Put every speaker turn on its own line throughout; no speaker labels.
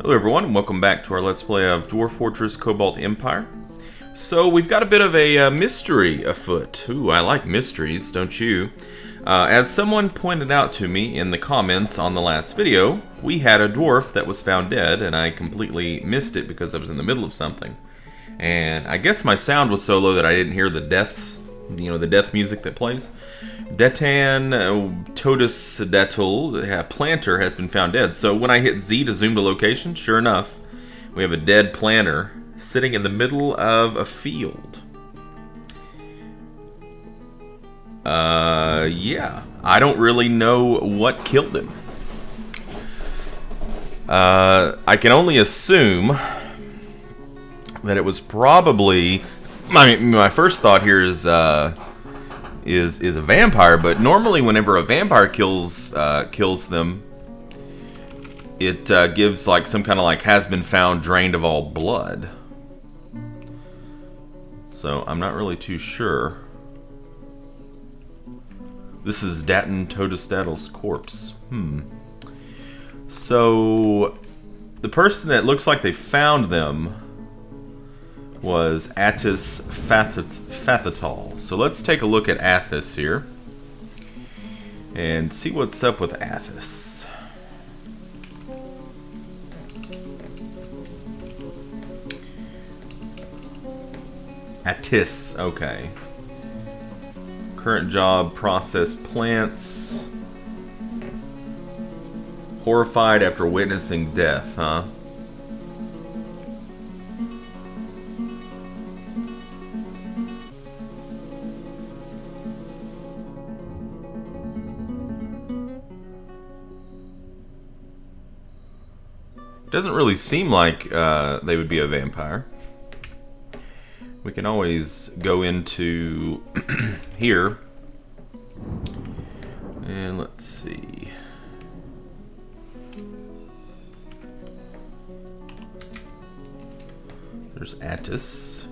Hello everyone, and welcome back to our Let's Play of Dwarf Fortress Cobaltempire. So we've got a bit of a mystery afoot. Ooh, I like mysteries, don't you? As someone pointed out to me in the comments on the last video, we had a dwarf that was found dead, and I completely missed it because I was in the middle of something. And I guess my sound was so low that I didn't hear the deaths, the death music that plays. Detan Todusdatul, planter, has been found dead. So when I hit Z to zoom to location, sure enough, we have a dead planter sitting in the middle of a field. Yeah. I don't really know what killed him. I can only assume that it was probably... my first thought here is a vampire, but normally whenever a vampire kills them, it gives like some kind of like has been found drained of all blood. So I'm not really too sure. This is Datan Todusdatl's corpse. So the person that looks like they found them was Attis Fathatal. So let's take a look at Athos here and see what's up with Athos. Attis, okay. Current job, process plants. Horrified after witnessing death, huh? Doesn't really seem like they would be a vampire. We can always go into here and let's see. There's Attis.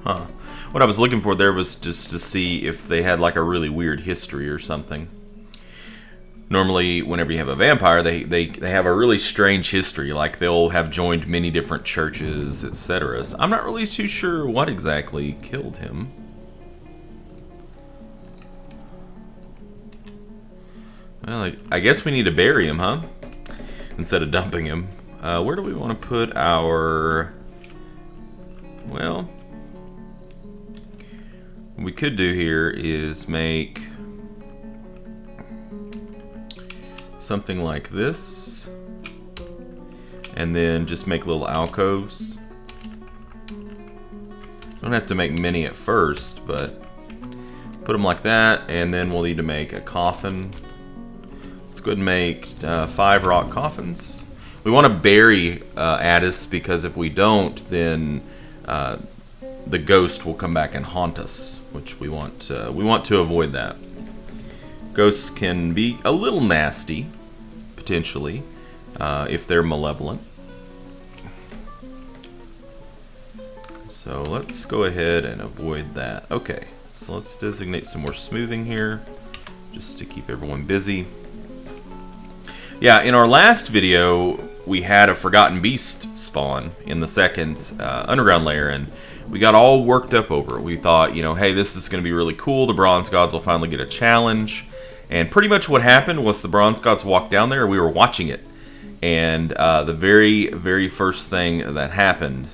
Huh. What I was looking for there was just to see if they had like a really weird history or something. Normally, whenever you have a vampire, they have a really strange history. Like they'll have joined many different churches, etc. So I'm not really too sure what exactly killed him. Well, I guess we need to bury him, huh? Instead of dumping him. Where do we want to put our... Well... What we could do here is make something like this, and then just make little alcoves. Don't have to make many at first, but put them like that, and then we'll need to make a coffin. Let's go ahead and make 5 rock coffins. We want to bury Attis, because if we don't, then the ghost will come back and haunt us, which we want to avoid that. Ghosts can be a little nasty, potentially, if they're malevolent. So let's go ahead and avoid that. Okay, so let's designate some more smoothing here, just to keep everyone busy. Yeah, in our last video, we had a Forgotten Beast spawn in the second underground layer, and we got all worked up over it. We thought, hey, this is going to be really cool. The Bronze Gods will finally get a challenge. And pretty much what happened was the Bronze Gods walked down there, we were watching it. And the very, very first thing that happened,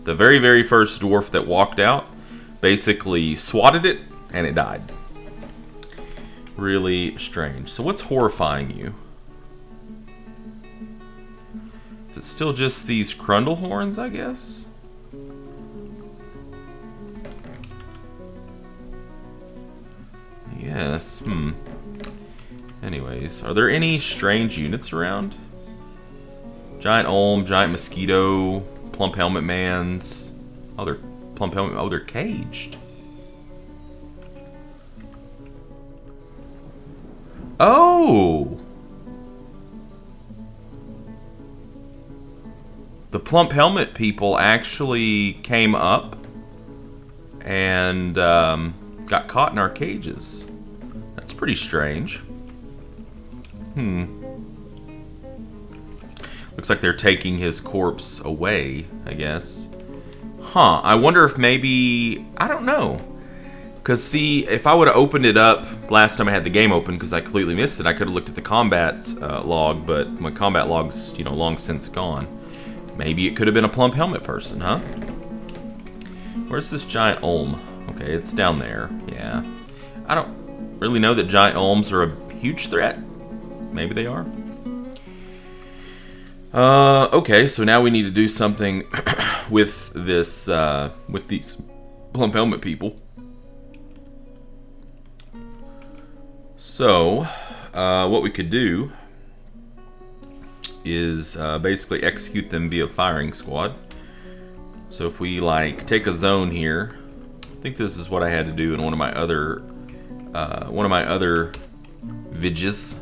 the very, very first dwarf that walked out, basically swatted it, and it died. Really strange. So what's horrifying you? Is it still just these Crundle horns, I guess? Yes, Anyways, are there any strange units around? Giant Olm, Giant Mosquito, Plump Helmet Mans. Oh, they're Plump Helmet. Oh, they're caged. Oh! The plump helmet people actually came up and got caught in our cages. That's pretty strange. Looks like they're taking his corpse away, I guess. Huh. I wonder if maybe... I don't know. Because, see, if I would have opened it up last time I had the game open, because I completely missed it, I could have looked at the combat log, but my combat log's, long since gone. Maybe it could have been a plump helmet person, huh? Where's this giant olm? Okay, it's down there. Yeah. I don't really know that giant olms are a huge threat. Maybe they are. Okay, so now we need to do something with this, with these plump helmet people. So, what we could do is basically execute them via firing squad. So if we take a zone here, I think this is what I had to do in one of my other vidges.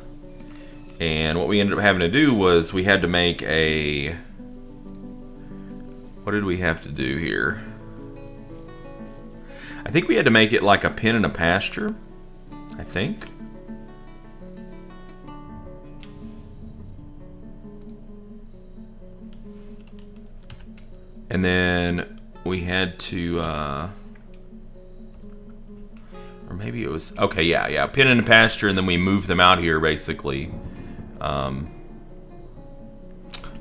And what we ended up having to do was we had to make a... What did we have to do here? I think we had to make it like a pen and a pasture. I think. And then we had to... or maybe it was... Okay, yeah. Pen and a pasture, and then we moved them out here, basically.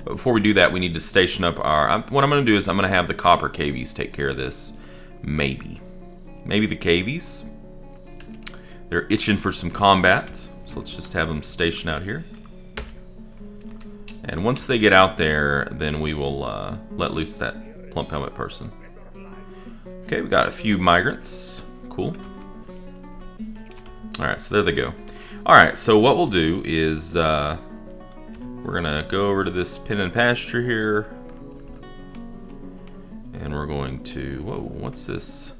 But before we do that, we need to station up our... what I'm going to do is I'm going to have the copper cavies take care of this. Maybe the cavies. They're itching for some combat. So let's just have them stationed out here. And once they get out there, then we will let loose that plump helmet person. Okay, we got a few migrants. Cool. Alright, so there they go. Alright, so what we'll do is we're going to go over to this pen and pasture here. And we're going to... Whoa, what's this?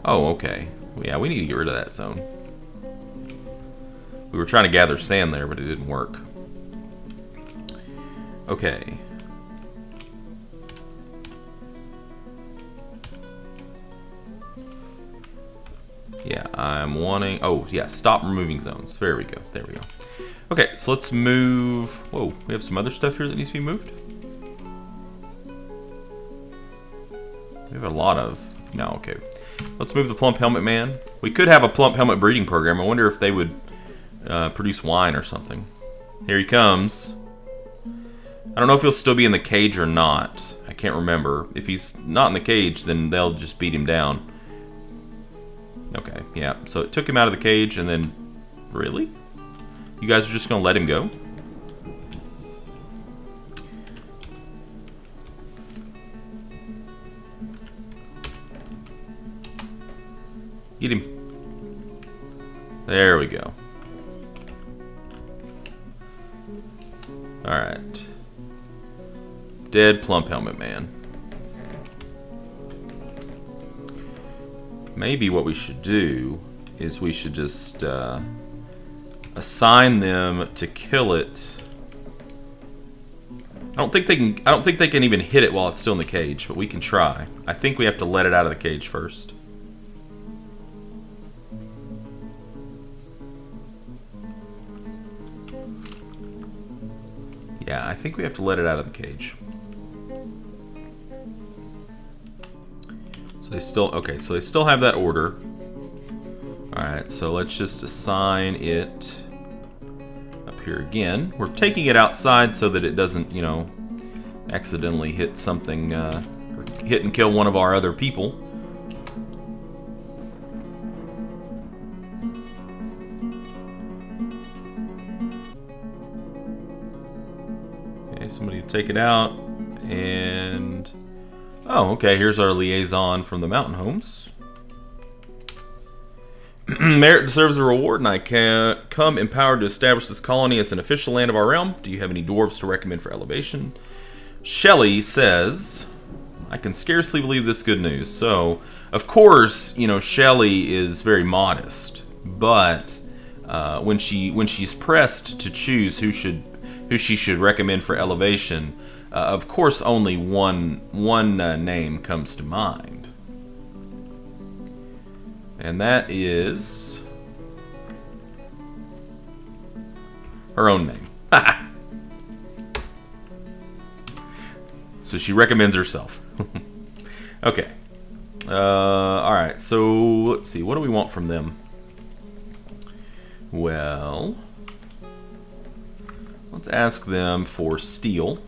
Oh, okay. Yeah, we need to get rid of that zone. We were trying to gather sand there, but it didn't work. Okay. Yeah, I'm wanting... Oh, yeah, stop removing zones. There we go. There we go. Okay, so let's move... Whoa, we have some other stuff here that needs to be moved? We have a lot of... No, okay. Let's move the plump helmet man. We could have a plump helmet breeding program. I wonder if they would produce wine or something. Here he comes. I don't know if he'll still be in the cage or not. I can't remember. If he's not in the cage, then they'll just beat him down. Okay, yeah. So it took him out of the cage and then... Really? You guys are just going to let him go? Get him. There we go. Alright. Dead plump helmet man. Maybe what we should do is we should just assign them to kill it. I don't think they can even hit it while it's still in the cage, but we can try. I think we have to let it out of the cage first. Yeah, I think we have to let it out of the cage. So they still... Okay, so they still have that order. Alright, so let's just assign it up here again. We're taking it outside so that it doesn't, you know, accidentally hit something, or hit and kill one of our other people. Okay, somebody take it out, and... Oh, okay, here's our liaison from the mountain homes. Merit deserves a reward, and I can come empowered to establish this colony as an official land of our realm. Do you have any dwarves to recommend for elevation? Shelley says, I can scarcely believe this good news. So, of course, you know, Shelley is very modest. but when she's pressed to choose who she should recommend for elevation, of course only one name comes to mind, and that is her own name. So she recommends herself. Okay. Alright, so let's see. What do we want from them? Well, let's ask them for steel.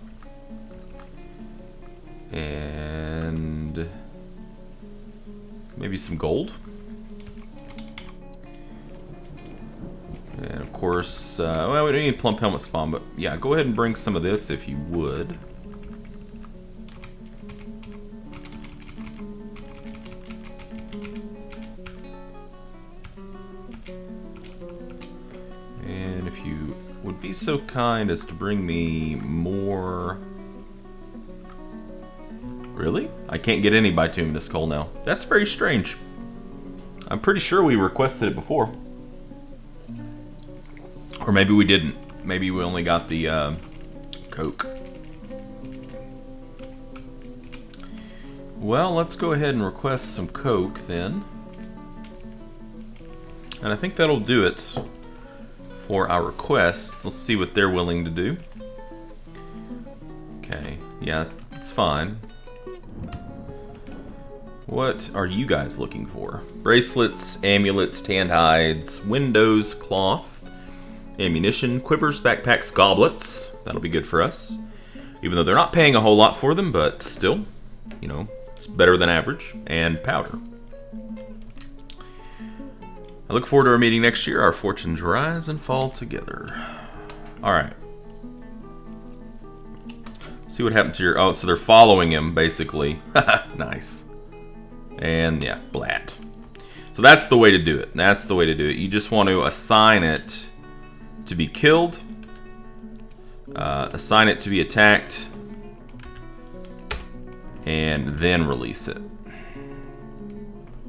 And maybe some gold. And of course, well, we don't need plump helmet spawn, but yeah, go ahead and bring some of this if you would. And if you would be so kind as to bring me more... Really? I can't get any bituminous coal now. That's very strange. I'm pretty sure we requested it before. Or maybe we didn't. Maybe we only got the coke. Well, let's go ahead and request some coke then. And I think that'll do it for our requests. Let's see what they're willing to do. Okay, yeah, it's fine. What are you guys looking for? Bracelets, amulets, tanned hides, windows, cloth, ammunition, quivers, backpacks, goblets. That'll be good for us. Even though they're not paying a whole lot for them, but still, you know, it's better than average. And powder. I look forward to our meeting next year. Our fortunes rise and fall together. Alright. See what happened to your... Oh, so they're following him, basically. Nice. And, yeah, blat. So that's the way to do it. That's the way to do it. You just want to assign it to be killed. Assign it to be attacked. And then release it.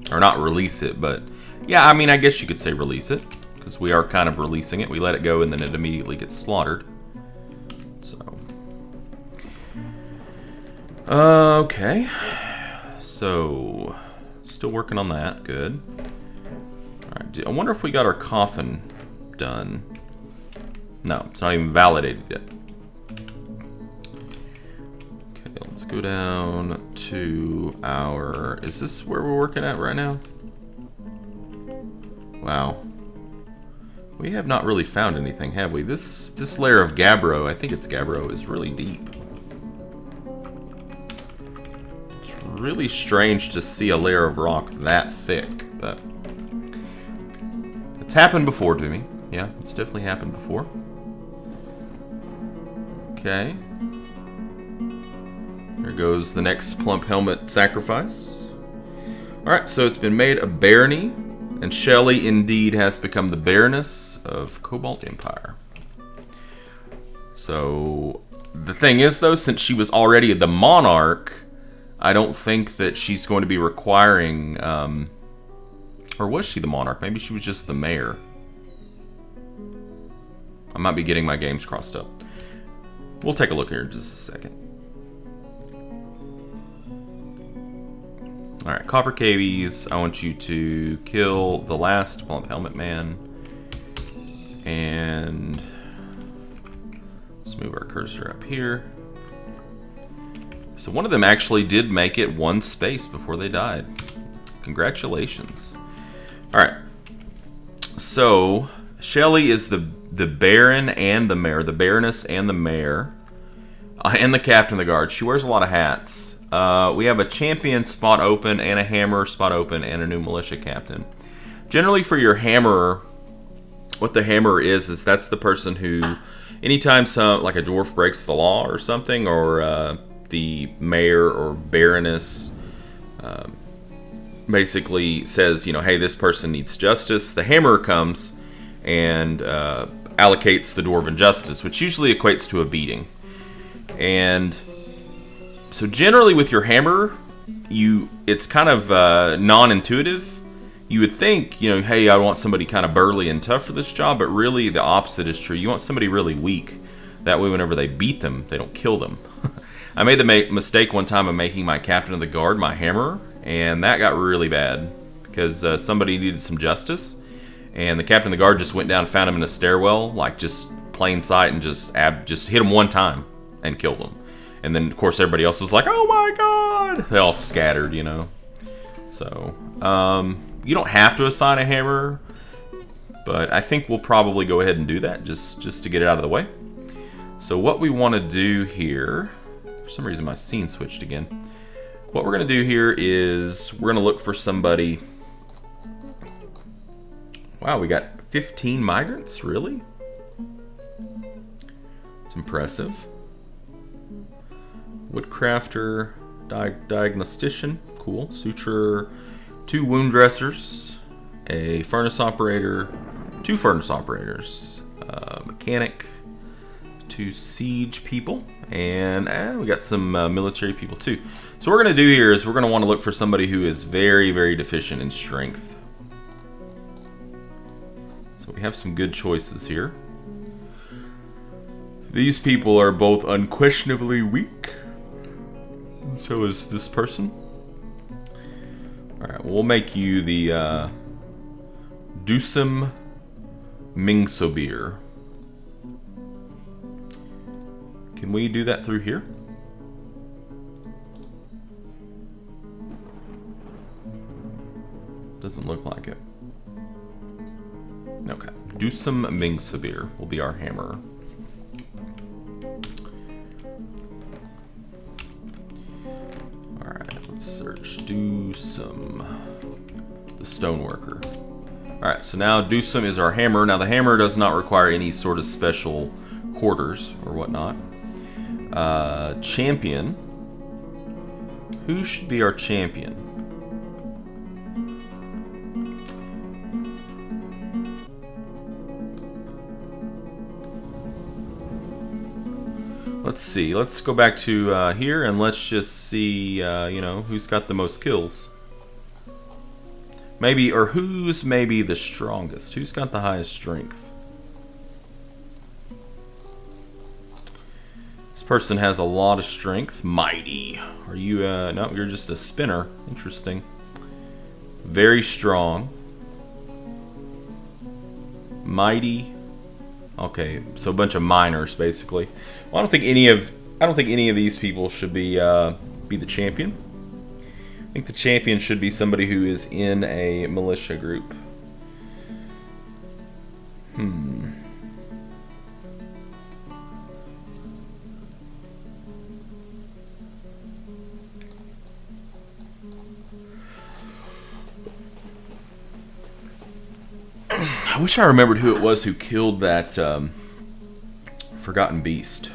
Or not release it, but... Yeah, I mean, I guess you could say release it. Because we are kind of releasing it. We let it go and then it immediately gets slaughtered. So... okay. So... Still working on that. Good. Alright, I wonder if we got our coffin done. No, it's not even validated yet. Okay, let's go down to our... Is this where we're working at right now? Wow. We have not really found anything, have we? This layer of gabbro, I think it's gabbro, is really deep. It's really strange to see a layer of rock that thick, but... It's happened before to me. Yeah, it's definitely happened before. Okay. There goes the next plump helmet sacrifice. Alright, so it's been made a barony. And Shelley indeed has become the Baroness of Cobaltempire. So, the thing is though, since she was already the monarch, I don't think that she's going to be requiring, or was she the monarch? Maybe she was just the mayor. I might be getting my games crossed up. We'll take a look here in just a second. Alright, Copper Cavies, I want you to kill the last Plump Helmet Man. And let's move our cursor up here. So one of them actually did make it one space before they died. Congratulations. Alright. So, Shelley is the Baron and the Mayor. The Baroness and the Mayor. And the Captain of the Guard. She wears a lot of hats. We have a champion spot open and a hammer spot open and a new militia captain. Generally for your hammerer, what the hammerer is that's the person who, anytime like a dwarf breaks the law or something, or the mayor or baroness basically says, you know, hey, this person needs justice, the hammerer comes and allocates the dwarven justice, which usually equates to a beating. And so generally with your hammer, it's kind of non-intuitive, You would think, you know, hey, I want somebody kind of burly and tough for this job, but really the opposite is true. You want somebody really weak. That way whenever they beat them, they don't kill them. I made the mistake one time of making my captain of the guard my hammerer, and that got really bad because somebody needed some justice, and the captain of the guard just went down and found him in a stairwell, like just plain sight, and just hit him one time and killed him. And then, of course, everybody else was like, oh my god! They all scattered, you know. So, you don't have to assign a hammerer, but I think we'll probably go ahead and do that just to get it out of the way. So what we want to do here, for some reason my scene switched again. What we're going to do here is we're going to look for somebody. Wow, we got 15 migrants? Really? It's impressive. Woodcrafter, diagnostician, cool. Suturer, 2 wound dressers, a furnace operator, 2 furnace operators, mechanic, 2 siege people, and we got some military people too. So what we're going to do here is we're going to want to look for somebody who is very, very deficient in strength. So we have some good choices here. These people are both unquestionably weak. So is this person. Alright, we'll make you the Dusum Mingsobir. Can we do that through here? Doesn't look like it. Okay. Dusum Mingsobir will be our hammerer. Alright, let's search Dusum, the stoneworker. Alright, so now Dusum is our hammer. Now the hammer does not require any sort of special quarters or whatnot. Champion. Who should be our champion? Let's see. Let's go back to here and let's just see, you know, who's got the most kills. Maybe, or who's maybe the strongest? Who's got the highest strength? This person has a lot of strength. Mighty. Are you, no, you're just a spinner. Interesting. Very strong. Mighty. Okay, so a bunch of miners, basically. Well, I don't think any of these people should be the champion. I think the champion should be somebody who is in a militia group. I wish I remembered who it was who killed that forgotten beast.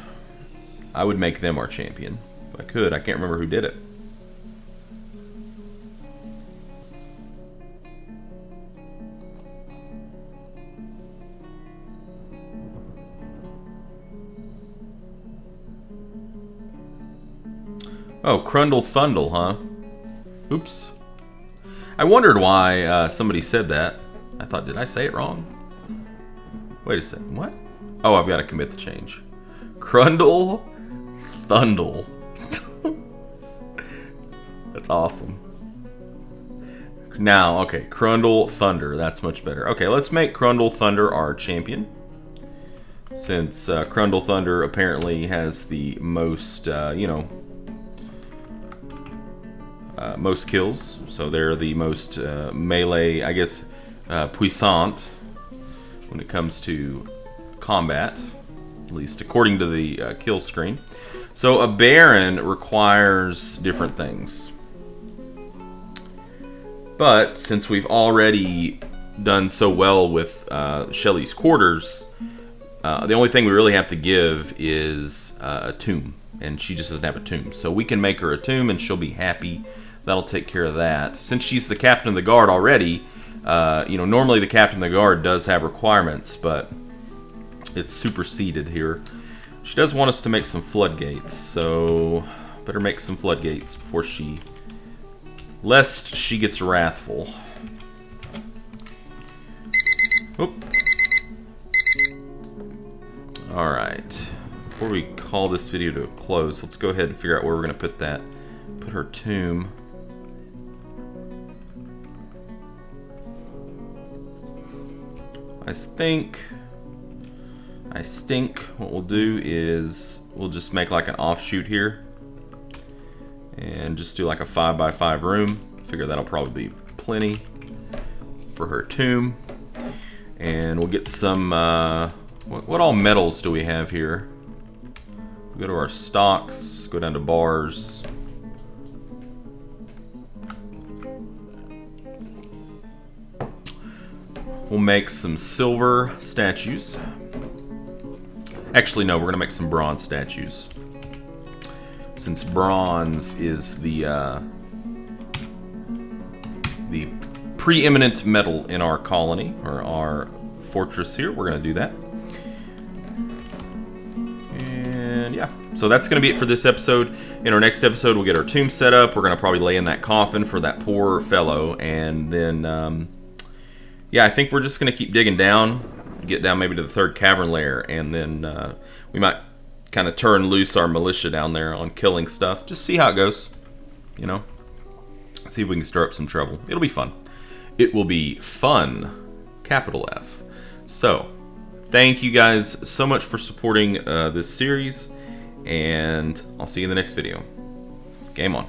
I would make them our champion. If I could. I can't remember who did it. Oh, Crundle Thundle, huh? Oops. I wondered why somebody said that. I thought, did I say it wrong? Wait a second, what? Oh, I've got to commit the change. Crundle Thundle. That's awesome. Now, okay, Crundle Thunder. That's much better. Okay, let's make Crundle Thunder our champion. Since Crundle Thunder apparently has the most, you know, most kills. So they're the most melee, I guess, puissant when it comes to combat, at least according to the kill screen. So a Baron requires different things. But since we've already done so well with Shelley's quarters, the only thing we really have to give is a tomb. And she just doesn't have a tomb. So we can make her a tomb and she'll be happy. That'll take care of that. Since she's the captain of the guard already, you know, normally the captain of the guard does have requirements, but it's superseded here. She does want us to make some floodgates, so better make some floodgates before lest she gets wrathful. Oop. Alright. Before we call this video to a close, let's go ahead and figure out where we're going to put that. Put her tomb. I think what we'll do is we'll just make like an offshoot here and just do like a 5x5 room. Figure that'll probably be plenty for her tomb. And we'll get some what all metals do we have here? We'll go to our stocks, go down to bars. We'll make some silver statues. Actually, no, we're gonna make some bronze statues. Since bronze is the preeminent metal in our colony, or our fortress here, we're gonna do that. And yeah, so that's gonna be it for this episode. In our next episode, we'll get our tomb set up. We're gonna probably lay in that coffin for that poor fellow, and then yeah, I think we're just going to keep digging down, get down maybe to the third cavern layer, and then we might kind of turn loose our militia down there on killing stuff. Just see how it goes, you know. See if we can stir up some trouble. It'll be fun. It will be fun, capital F. So, thank you guys so much for supporting this series, and I'll see you in the next video. Game on.